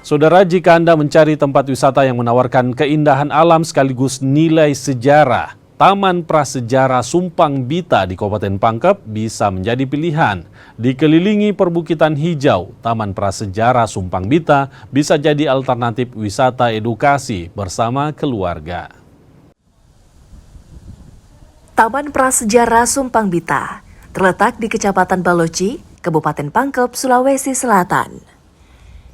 Saudara, jika Anda mencari tempat wisata yang menawarkan keindahan alam sekaligus nilai sejarah, Taman Prasejarah Sumpang Bita di Kabupaten Pangkep bisa menjadi pilihan. Dikelilingi perbukitan hijau, Taman Prasejarah Sumpang Bita bisa jadi alternatif wisata edukasi bersama keluarga. Taman Prasejarah Sumpang Bita terletak di Kecamatan Baloci, Kabupaten Pangkep, Sulawesi Selatan.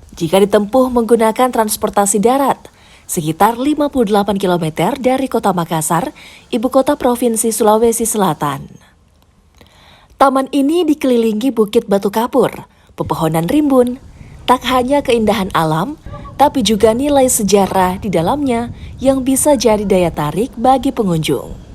Jika ditempuh menggunakan transportasi darat, sekitar 58 km dari Kota Makassar, ibu kota Provinsi Sulawesi Selatan. Taman ini dikelilingi Bukit Batu Kapur, pepohonan rimbun. Tak hanya keindahan alam, tapi juga nilai sejarah di dalamnya yang bisa jadi daya tarik bagi pengunjung.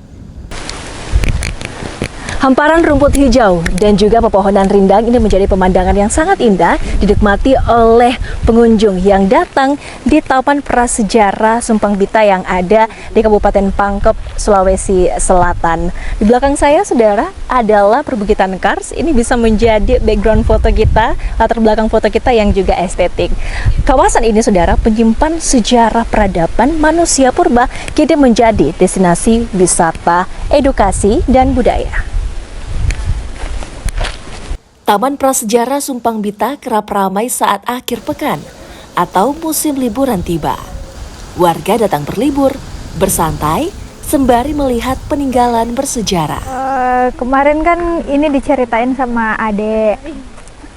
Hamparan rumput hijau dan juga pepohonan rindang ini menjadi pemandangan yang sangat indah dinikmati oleh pengunjung yang datang di Taman Prasejarah Sumpang Bita yang ada di Kabupaten Pangkep, Sulawesi Selatan. Di belakang saya, saudara, adalah perbukitan kars. Ini bisa menjadi background foto kita, latar belakang foto kita yang juga estetik. Kawasan ini, saudara, penyimpan sejarah peradaban manusia purba, kini menjadi destinasi wisata, edukasi, dan budaya. Taman Prasejarah Sumpang Bita kerap ramai saat akhir pekan atau musim liburan tiba. Warga datang berlibur, bersantai, sembari melihat peninggalan bersejarah. Kemarin kan ini diceritain sama adek.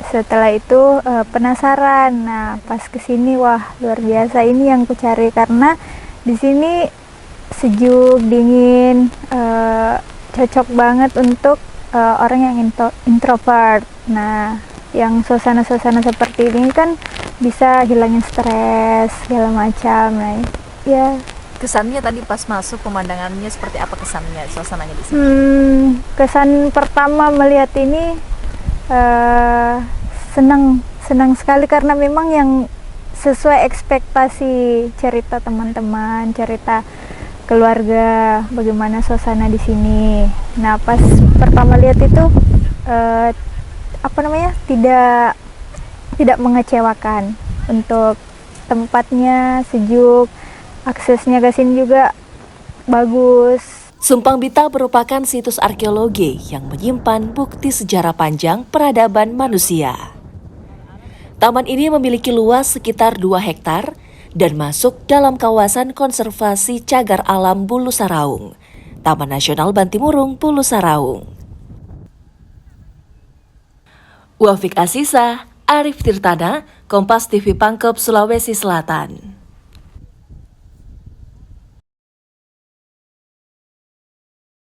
Setelah itu penasaran. Nah, pas kesini, wah luar biasa ini yang kucari karena di sini sejuk, dingin, cocok banget untuk orang yang introvert. Nah, yang suasana-suasana seperti ini kan bisa hilangin stres segala macam. Nah, ya. Kesannya tadi pas masuk, pemandangannya seperti apa kesannya, suasananya di sini? Kesan pertama melihat ini senang sekali karena memang yang sesuai ekspektasi cerita teman-teman, cerita keluarga, bagaimana suasana di sini. Nah, pas pertama lihat itu tidak mengecewakan. Untuk tempatnya sejuk, aksesnya ke sini juga bagus. Sumpang Bita merupakan situs arkeologi yang menyimpan bukti sejarah panjang peradaban manusia. Taman ini memiliki luas sekitar 2 hektar dan masuk dalam kawasan konservasi cagar alam Bulu Saraung, Taman Nasional Bantimurung Bulu Saraung. Wafik Asisa, Arif Tirtana, Kompas TV Pangkep, Sulawesi Selatan.